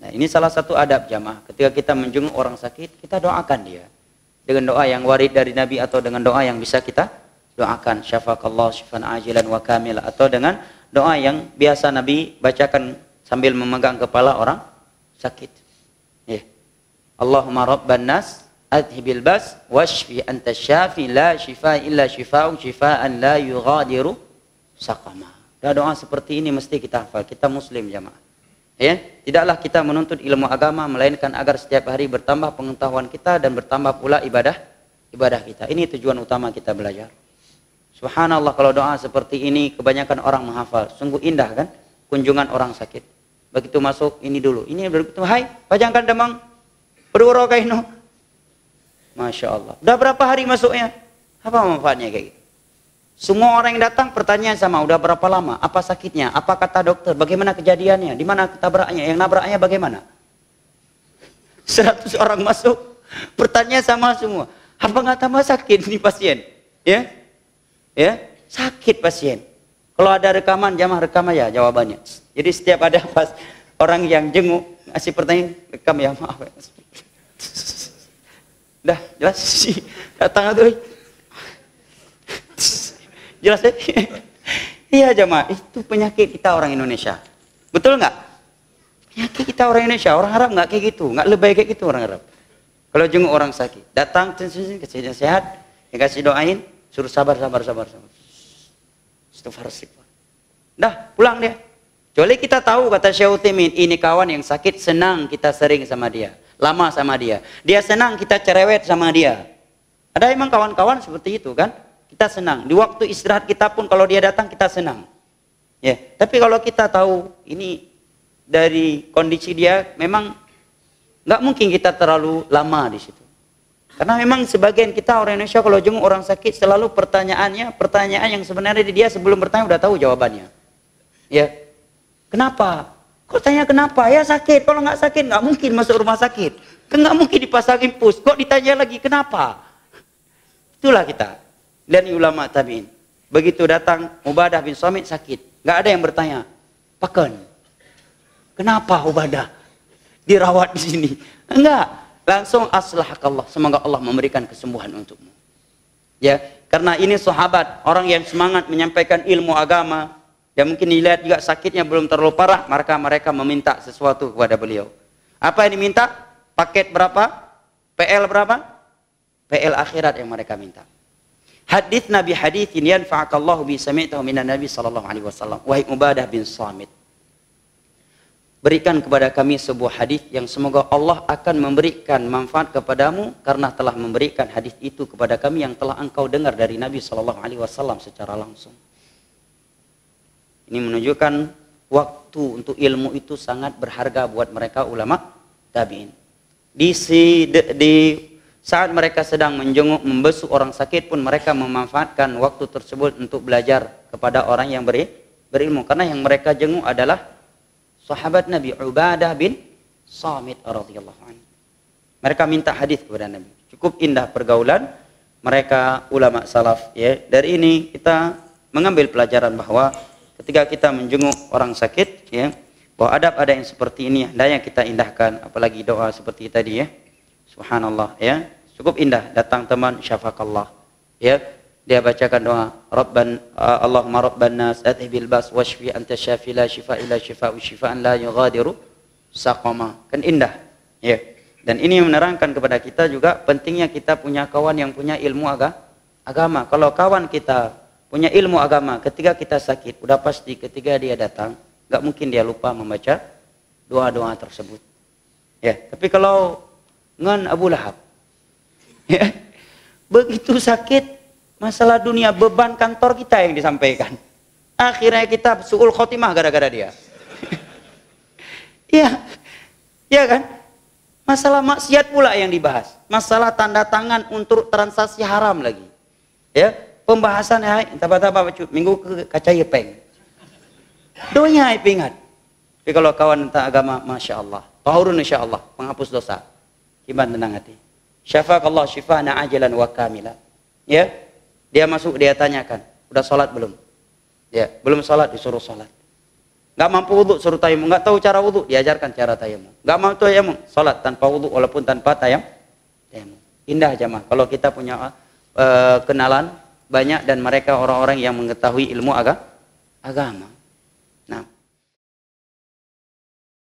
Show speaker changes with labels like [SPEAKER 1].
[SPEAKER 1] Nah, ini salah satu adab jamaah. Ketika kita menjenguk orang sakit, kita doakan dia dengan doa yang warid dari Nabi atau dengan doa yang bisa kita doakan, syafakallah syifan ajilan wa kamila, atau dengan doa yang biasa Nabi bacakan sambil memegang kepala orang sakit. Ya. Allahumma rabban nas adhibil bas washfi anta syafi la shifa illa shifa'u shifaan la yughadiru saqama. Doa seperti ini mesti kita hafal. Kita muslim jamaah. Ya, tidaklah kita menuntut ilmu agama melainkan agar setiap hari bertambah pengetahuan kita dan bertambah pula ibadah kita. Ini tujuan utama kita belajar. Subhanallah, kalau doa seperti ini kebanyakan orang menghafal. Sungguh indah kan kunjungan orang sakit. Begitu masuk ini dulu. Ini begitu, hai, pajangkan demang. Berdua kainu. Masya Allah. Udah berapa hari masuknya? Apa manfaatnya kayak gitu? Semua orang yang datang pertanyaan sama, udah berapa lama? Apa sakitnya? Apa kata dokter? Bagaimana kejadiannya? Di mana ketabraknya? Yang nabraknya bagaimana? 100 orang masuk, pertanyaan sama semua. Apa nggak tambah sakit nih pasien? Ya, sakit pasien. Kalau ada rekaman, jamaah rekam aja jawabannya. Jadi setiap ada pas orang yang jenguk ngasih pertanyaan, rekam ya, maaf. Dah jelas sih, datang tuh. Jelas ya? Iya jamaah, itu penyakit kita orang Indonesia. Betul nggak? Penyakit kita orang Indonesia, orang Arab nggak kayak gitu, nggak lebay kayak gitu orang Arab. Kalau jenguk orang sakit, datang, kasih nasihat, dikasih doain, suruh sabar. Astagfirullah. Dah, pulang dia. Kecuali kita tahu, kata Syekh Utsaimin, ini kawan yang sakit, senang kita sering sama dia, lama sama dia. Dia senang kita cerewet sama dia. Ada emang kawan-kawan seperti itu kan? Kita senang. Di waktu istirahat kita pun kalau dia datang kita senang. Ya, tapi kalau kita tahu ini dari kondisi dia memang nggak mungkin kita terlalu lama di situ. Karena memang sebagian kita orang Indonesia kalau jenguk orang sakit selalu pertanyaan yang sebenarnya dia sebelum bertanya udah tahu jawabannya. Ya, kenapa? Kok tanya kenapa? Ya sakit. Kalau nggak sakit nggak mungkin masuk rumah sakit. Kan nggak mungkin dipasangin pus. Kok ditanya lagi kenapa? Itulah kita. Dan ulama tabi'in. Begitu datang Ubadah bin Samit sakit. Nggak ada yang bertanya, Paken, kenapa Ubadah dirawat di sini? Enggak. Langsung aslahakallah. Semoga Allah memberikan kesembuhan untukmu. Ya, karena ini sahabat, orang yang semangat menyampaikan ilmu agama. Dan mungkin dilihat juga sakitnya belum terlalu parah, maka mereka meminta sesuatu kepada beliau. Apa yang diminta? Paket berapa? PL berapa? PL akhirat yang mereka minta. Hadits Nabi haditsin yanfa'akallahu bi sami'tahu minan Nabi sallallahu alaihi wasallam. Wahai Ubadah bin Samit, berikan kepada kami sebuah hadis yang semoga Allah akan memberikan manfaat kepadamu karena telah memberikan hadis itu kepada kami yang telah engkau dengar dari Nabi sallallahu alaihi wasallam secara langsung. Ini menunjukkan waktu untuk ilmu itu sangat berharga buat mereka ulama tabi'in. Di saat mereka sedang menjenguk, membesuk orang sakit pun mereka memanfaatkan waktu tersebut untuk belajar kepada orang yang berilmu. Karena yang mereka jenguk adalah sahabat Nabi Ubadah bin Samit radhiyallahu anhu. Mereka minta hadis kepada Nabi. Cukup indah pergaulan mereka ulama salaf. Ya. Dari ini kita mengambil pelajaran bahwa ketika kita menjenguk orang sakit, ya, bahwa adab-adab yang seperti ini hendaknya kita indahkan. Apalagi doa seperti tadi ya. Subhanallah ya, cukup indah. Datang teman syafakallah ya, dia bacakan doa Allahumma rabban nas adhibil bas washfi anta syafi la shifa illa shifa'u shifaan la yughadiru saqama. Kan indah ya. Dan ini menerangkan kepada kita juga pentingnya kita punya kawan yang punya ilmu agama. Kalau kawan kita punya ilmu agama, ketika kita sakit udah pasti ketika dia datang nggak mungkin dia lupa membaca doa-doa tersebut ya. Tapi kalau ngan Abu Lahab ya, begitu sakit masalah dunia, beban kantor kita yang disampaikan, akhirnya kita su'ul khotimah gara-gara dia. Ya kan, masalah maksiat pula yang dibahas, masalah tanda tangan untuk transaksi haram lagi ya, pembahasan taba-taba minggu ke kaca yepeng doanya ingat. Tapi kalau kawan tentang agama, masya Allah, tahurun insya Allah, penghapus dosa. Iman tenang hati. Syafaqallah syifana ajalan wa kamila. Ya. Dia masuk, dia tanyakan, udah sholat belum? Ya, belum sholat, disuruh sholat. Nggak mampu wudhu suruh tayamum, nggak tahu cara wudhu diajarkan cara tayamum. Nggak mau tayamum, salat tanpa wudhu walaupun tanpa tayamum. Indah jamaah kalau kita punya kenalan banyak dan mereka orang-orang yang mengetahui ilmu agama.